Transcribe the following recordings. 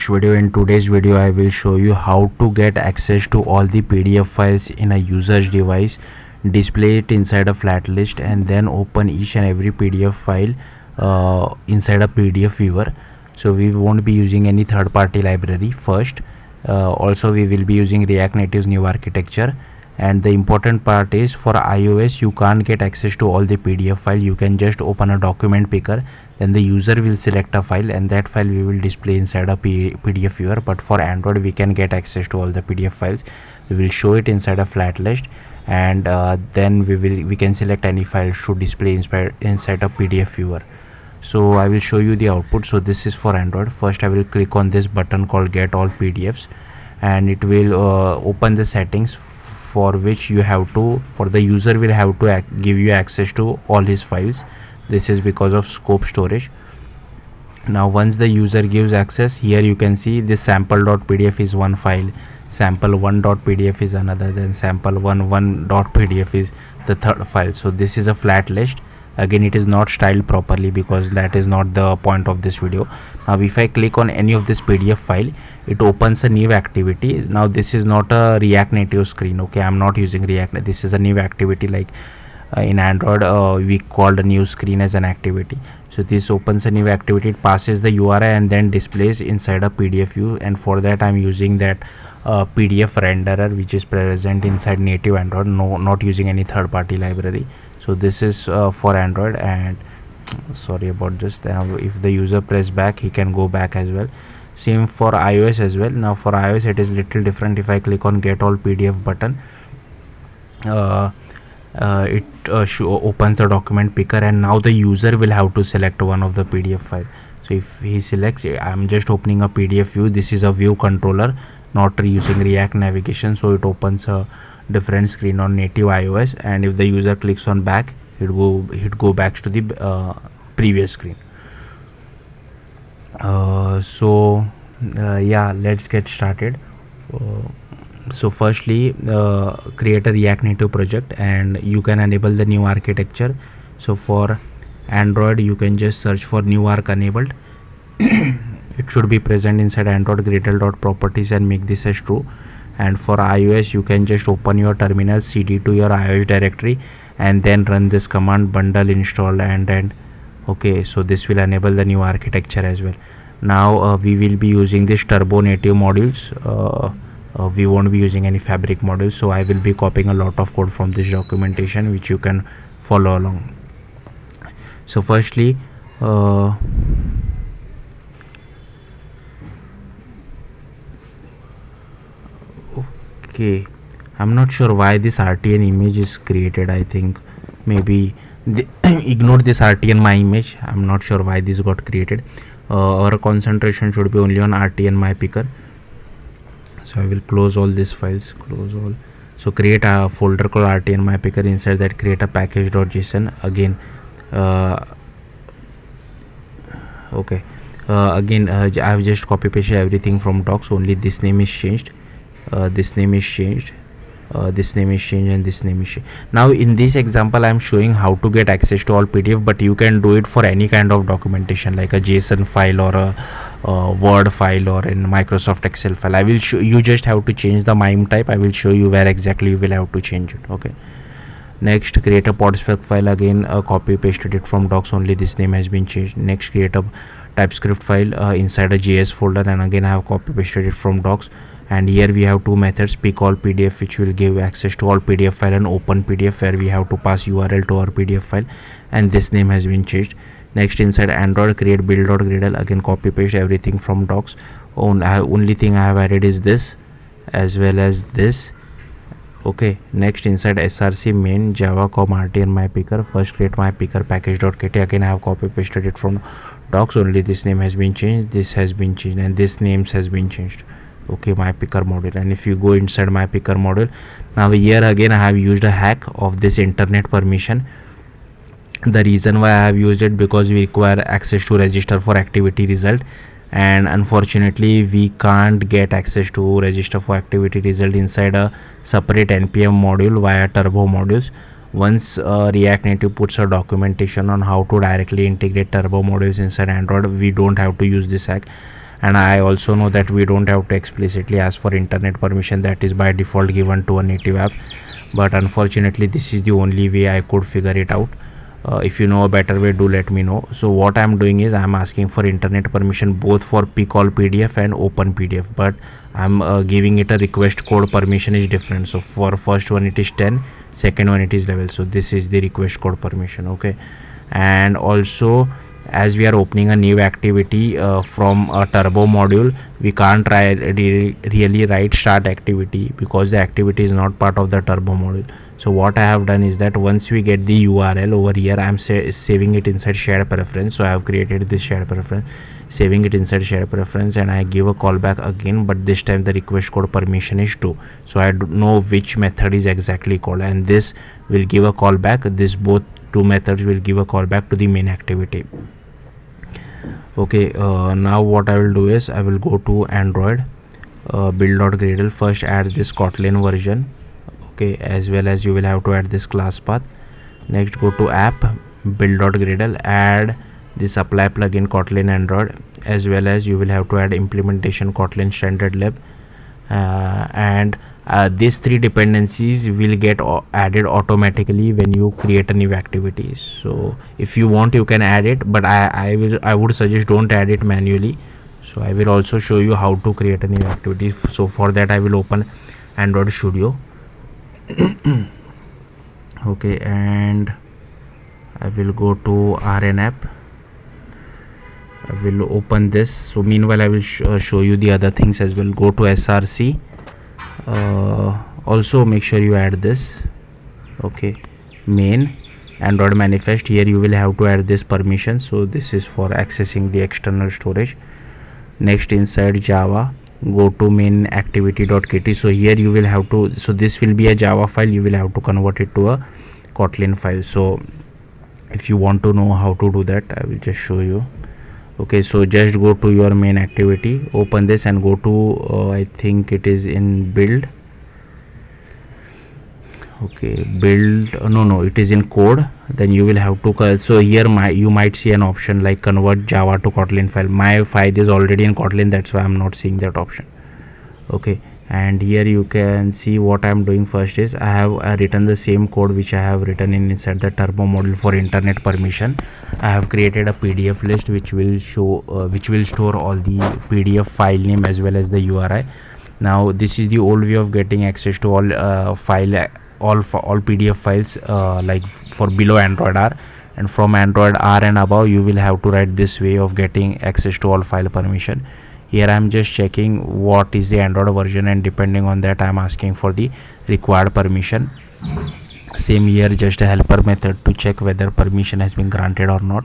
Video. In today's video I will show you how to get access to all the PDF files in a user's device, display it inside a flat list, and then open each and every PDF file inside a PDF viewer. So we won't be using any third-party library first. Also we will be using React Native's new architecture, and the important part is for iOS you can't get access to all the PDF file. You can just open a document picker, then the user will select a file and that file we will display inside a PDF viewer. But for Android we can get access to all the PDF files. We will show it inside a flat list, and then we can select any file to display inside a PDF viewer. So I will show you the output. So this is for Android. First I will click on this button called Get All PDFs, and it will open the settings for which you have to, or the user will have to give you access to all his files. This is because of scope storage. Now once the user gives access, here you can see this sample.pdf is one file, sample1.pdf is another, then sample11.pdf is the third file. So this is a flat list. Again, it is not styled properly because that is not the point of this video. Now if I click on any of this PDF file, it opens a new activity. Now this is not a React Native screen. Okay, I'm not using React. This is a new activity, like in Android we called a new screen as an activity. So this opens a new activity, it passes the URI and then displays inside a PDF view, and for that I'm using that PDF renderer which is present inside native Android, not using any third-party library. So this is for Android, and sorry about this. If the user press back, he can go back as well. Same for iOS as well. Now for iOS it is little different. If I click on Get All PDF button, it opens the document picker, and now the user will have to select one of the PDF file. So if he selects, I'm just opening a PDF view. This is a view controller, not using React navigation, so it opens a different screen on native iOS, and if the user clicks on back, it go back to the previous screen. Yeah, let's get started. So firstly, create a React Native project, and you can enable the new architecture. So for Android you can just search for new arc enabled. It should be present inside Android Gradle.properties and make this as true. And for iOS you can just open your terminal, cd to your iOS directory, and then run this command bundle install and then okay. So this will enable the new architecture as well. Now we will be using this turbo native modules. We won't be using any fabric modules, so I will be copying a lot of code from this documentation which you can follow along. So firstly, okay, I'm not sure why this RTN image is created. I think maybe ignore this RTN my image. I'm not sure why this got created. Our concentration should be only on RTN my picker. So I will close all these files, close all. So create a folder called RTN my picker. Inside that create a package.json. Again okay, again I have just copy pasted everything from docs. Only this name is changed, this name is changed, this name is changed, and this name is changed. Now in this example I am showing how to get access to all PDF, but you can do it for any kind of documentation like a JSON file or a Word file or in Microsoft Excel file. I will show you, just have to change the MIME type. I will show you where exactly you will have to change it. Okay, next create a podspec file. Again copy pasted it from docs, only this name has been changed. Next create a TypeScript file inside a JS folder, and again I have copy pasted it from docs. And here we have two methods, pick all PDF which will give access to all PDF file, and open PDF where we have to pass URL to our PDF file, and this name has been changed. Next inside Android create build.gradle. Again copy paste everything from docs. Only thing I have added is this as well as this. Okay, next inside src main java RTN my picker. First create my picker package.kt. Again I have copy pasted it from docs. Only this name has been changed, this has been changed, and this names has been changed. Okay, my picker module. And if you go inside my picker module, now here again I have used a hack of this internet permission. The reason why I have used it, because we require access to register for activity result, and unfortunately we can't get access to register for activity result inside a separate npm module via turbo modules. Once React Native puts a documentation on how to directly integrate turbo modules inside Android, we don't have to use this hack. And I also know that we don't have to explicitly ask for internet permission, that is by default given to a native app, but unfortunately this is the only way I could figure it out. If you know a better way, do let me know. So what I'm doing is I'm asking for internet permission both for pick all pdf and open pdf, but I'm giving it a request code. Permission is different, so for first one it is 10, second one it is level. So this is the request code permission. Okay, and also as we are opening a new activity from a turbo module, we can't really write start activity because the activity is not part of the turbo module. So what I have done is that once we get the URL over here, I'm saving it inside shared preference. So I have created this shared preference, saving it inside shared preference, and I give a callback again, but this time the request code permission is 2, so I don't know which method is exactly called, and this will give a callback. This both two methods will give a callback to the main activity. Okay, now what I will do is I will go to Android, build.gradle, first add this Kotlin version. Okay, as well as you will have to add this class path. Next go to app, build.gradle, add this apply plugin Kotlin Android, as well as you will have to add implementation Kotlin standard lib, and these three dependencies will get added automatically when you create a new activity. So if you want you can add it, but I would suggest don't add it manually. So I will also show you how to create a new activity. So for that I will open Android Studio. Okay, and I will go to RN app. I will open this. So meanwhile I will show you the other things as well. Go to src, also make sure you add this. Okay, main Android manifest, here you will have to add this permission. So this is for accessing the external storage. Next inside Java, go to main activity.kt. so here you will have to, so this will be a Java file, you will have to convert it to a Kotlin file. So if you want to know how to do that, I will just show you. Okay, so just go to your main activity, open this and go to I think it is in build. Okay, build, no, it is in code. Then you will have to, so here you might see an option like convert Java to Kotlin file. My file is already in Kotlin, that's why I'm not seeing that option. Okay, and here you can see what I'm doing. First is I have written the same code which I have written inside the turbo module for internet permission. I have created a PDF list which will show which will store all the PDF file name as well as the URI. Now this is the old way of getting access to all all PDF files like for below Android R, and from Android R and above you will have to write this way of getting access to all file permission. Here I am just checking what is the Android version, and depending on that I am asking for the required permission. Same here, just a helper method to check whether permission has been granted or not.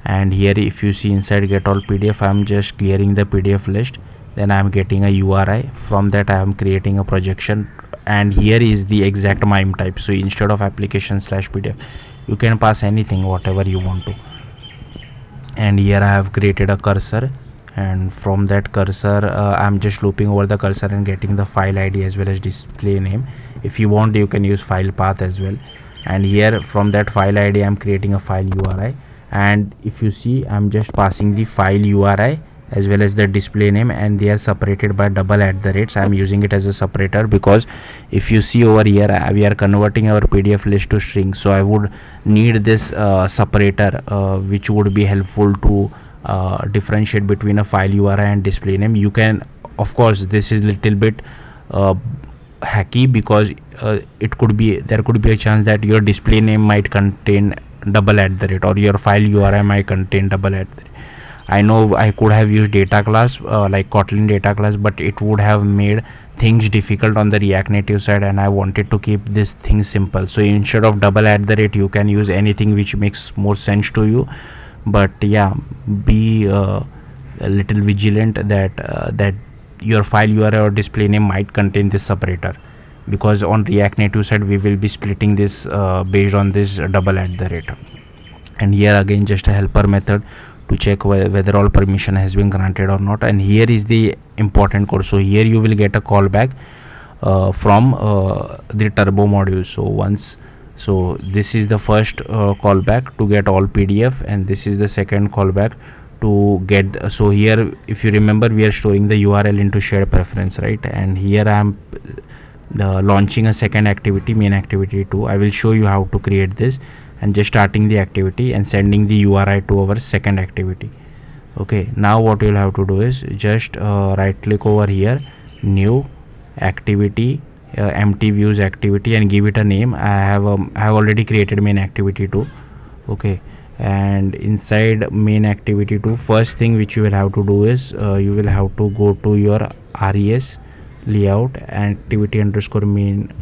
And here if you see inside get all PDF, I am just clearing the PDF list, then I am getting a URI. From that I am creating a projection, and here is the exact MIME type. So instead of application/pdf you can pass anything whatever you want to. And here I have created a cursor, and from that cursor I'm just looping over the cursor and getting the file ID as well as display name. If you want you can use file path as well. And here from that file ID I'm creating a file URI, and if you see I'm just passing the file URI as well as the display name, and they are separated by $. I'm using it as a separator because if you see over here we are converting our PDF list to string, so I would need this separator which would be helpful to differentiate between a file URI and display name. You can, of course this is little bit hacky because it could be, there could be a chance that your display name might contain $, or your file URI might contain $. I know I could have used data class like Kotlin data class, but it would have made things difficult on the React Native side, and I wanted to keep this thing simple. So instead of $, you can use anything which makes more sense to you. But yeah, be a little vigilant that your file URI or display name might contain this separator, because on React Native side we will be splitting this based on this $. And here again just a helper method to check whether all permission has been granted or not. And here is the important code. So here you will get a callback from the turbo module. So this is the first callback to get all PDF, and this is the second callback to get. So here, if you remember, we are storing the URL into shared preference, right? And here I am launching a second activity, main activity 2. I will show you how to create this, and just starting the activity and sending the URI to our second activity. Okay, now what you'll have to do is just right click over here, new activity, empty views activity, and give it a name. I have already created main activity 2. Okay, and inside main activity 2, first thing which you will have to do is you will have to go to your res layout activity underscore main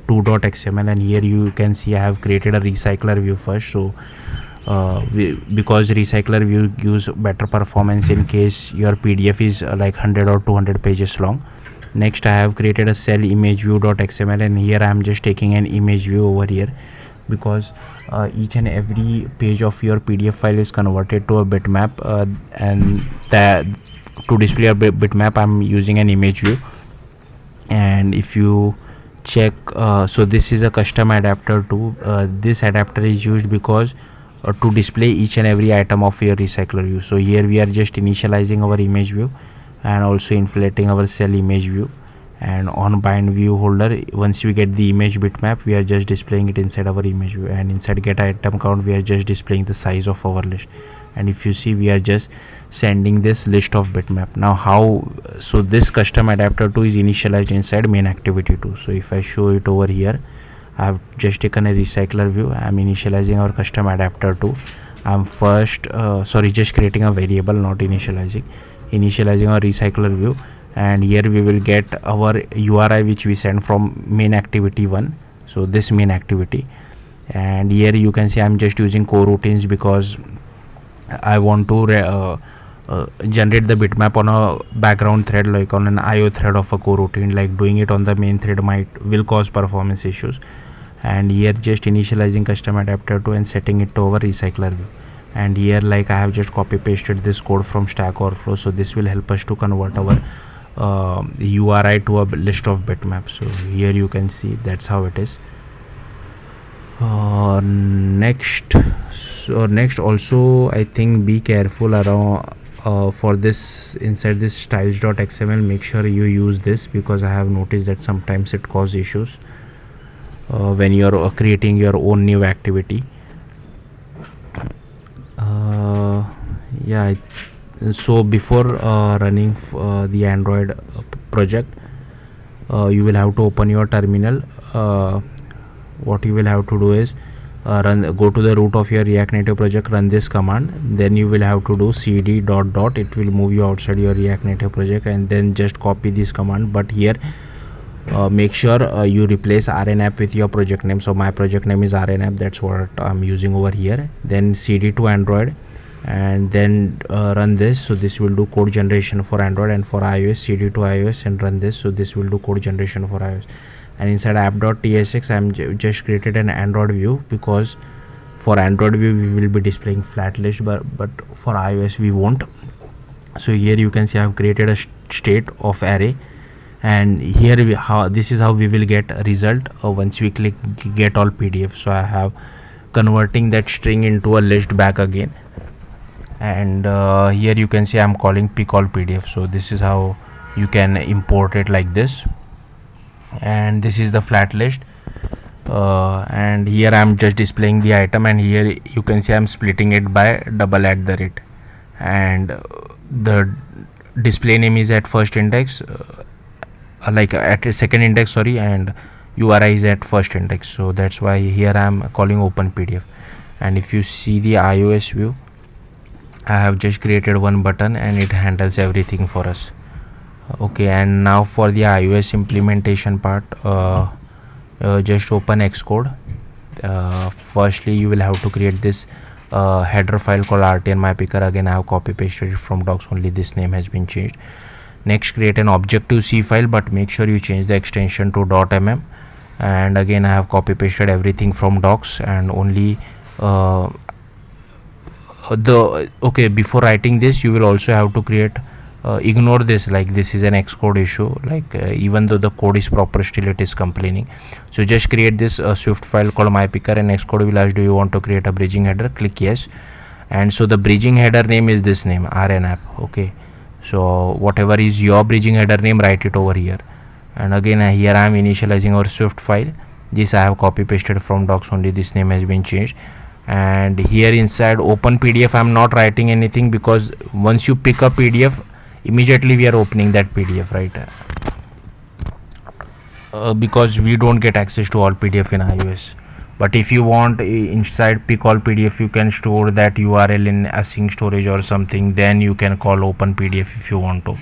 2.xml, and here you can see I have created a recycler view first. So because recycler view gives better performance in case your PDF is like 100 or 200 pages long. Next, I have created a cell image view.xml, and here I am just taking an image view over here, because each and every page of your PDF file is converted to a bitmap, and that to display a bitmap I'm using an image view. And if you check, so this is a custom adapter too. This adapter is used because to display each and every item of your recycler view. So here we are just initializing our image view and also inflating our cell image view, and on bind view holder, once we get the image bitmap, we are just displaying it inside our image view, and inside get item count, we are just displaying the size of our list. And if you see, we are just sending this list of bitmap. Now how, so this custom adapter 2 is initialized inside main activity 2. So if I show it over here, I have just taken a recycler view. I am initializing our custom adapter 2. I'm first just creating a variable, not initializing our recycler view, and here we will get our URI which we send from main activity 1. So this main activity, and here you can see I'm just using coroutines because I want to generate the bitmap on a background thread, like on an IO thread of a coroutine. Like doing it on the main thread will cause performance issues. And here just initializing custom adapter 2 and setting it to our recycler view. And here like I have just copy pasted this code from Stack Overflow, so this will help us to convert our URI to a list of bitmaps. So here you can see that's how it is. Next also, I think be careful around for this inside this styles.xml. make sure you use this, because I have noticed that sometimes it causes issues when you're creating your own new activity. So before running the Android project, you will have to open your terminal. What you will have to do is go to the root of your React Native project, run this command, then you will have to do cd ... It will move you outside your React Native project, and then just copy this command. But here make sure you replace rnapp with your project name. So my project name is rnapp, that's what I'm using over here. Then cd to Android, and then run this. So this will do code generation for Android, and for iOS cd to iOS and run this. So this will do code generation for iOS. And inside app.tsx I'm just created an Android view, because for Android view we will be displaying flat list, but for iOS we won't. So here you can see I have created a state of array, and here this is how we will get a result once we click get all PDF. So I have converting that string into a list back again, and here you can see I'm calling pick all PDF. So this is how you can import it like this, and this is the flat list, and here I'm just displaying the item, and here you can see I'm splitting it by @ and the display name is at first index, like at second index, sorry, and URI is at first index. So that's why here I'm calling open PDF. And if you see the iOS view, I have just created one button and it handles everything for us. Okay, and now for the iOS implementation part, just open Xcode. Firstly you will have to create this header file called rtn mypicker. Again I have copy pasted it from docs, only this name has been changed. Next, create an Objective-C file, but make sure you change the extension to .mm. And again I have copy pasted everything from docs, and only before writing this you will also have to create ignore this, like this is an Xcode issue, like even though the code is proper, still it is complaining. So just create this Swift file called mypicker, and Xcode will ask, do you want to create a bridging header? Click yes, And so the bridging header name is this name, rn app. Okay, so whatever is your bridging header name, write it over here. And again here I am initializing our Swift file. This I have copy pasted from docs only, this name has been changed. And here inside open pdf I am not writing anything, because once you pick a pdf, immediately we are opening that pdf, right? Because we don't get access to all pdf in iOS. But if you want inside pick all pdf, you can store that url in async storage or something, then you can call open pdf if you want to.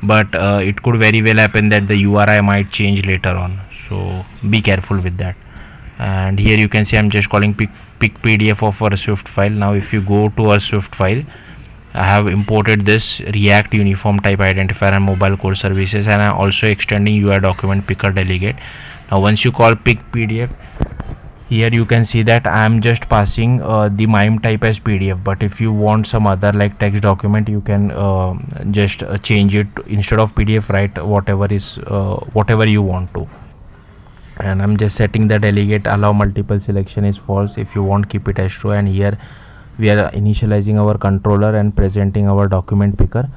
But it could very well happen that the URI might change later on, so be careful with that. And here you can see I'm just calling pick pdf of our Swift file. Now if you go to our Swift file, I have imported this React uniform type identifier and mobile core services, and I'm also extending UI document picker delegate. Now once you call pick pdf, here you can see that I am just passing the MIME type as pdf. But if you want some other like text document, you can just change it. Instead of pdf, write whatever you want to. And I'm just setting the delegate allow multiple selection is false. If you want, keep it as true. And here we are initializing our controller and presenting our document picker.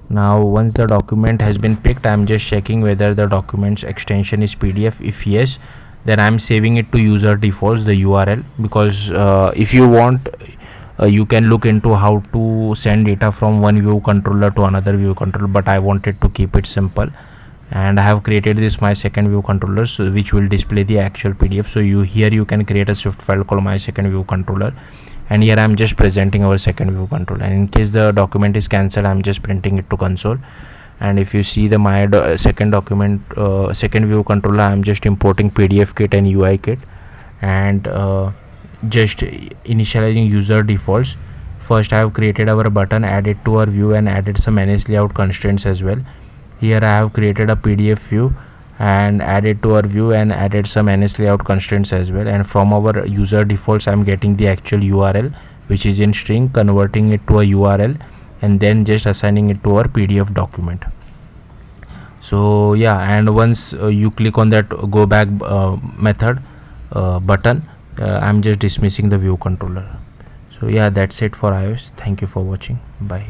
Now once the document has been picked, I'm just checking whether the document's extension is pdf. If yes, then I'm saving it to user defaults, the URL, because if you want, you can look into how to send data from one view controller to another view controller, but I wanted to keep it simple. And I have created this my second view controller, so which will display the actual pdf. So you can create a Swift file called my second view controller, and here I'm just presenting our second view controller. And in case the document is cancelled, I'm just printing it to console. And if you see the my second view controller, I'm just importing pdf kit and ui kit, and just initializing user defaults. First I have created our button, added to our view, and added some ns layout constraints as well. Here I have created a pdf view and added to our view and added some ns layout constraints as well. And from our user defaults, I'm getting the actual url, which is in string, converting it to a url, and then just assigning it to our pdf document. So yeah, and once you click on that go back method button, I'm just dismissing the view controller. So yeah, that's it for iOS. Thank you for watching. Bye.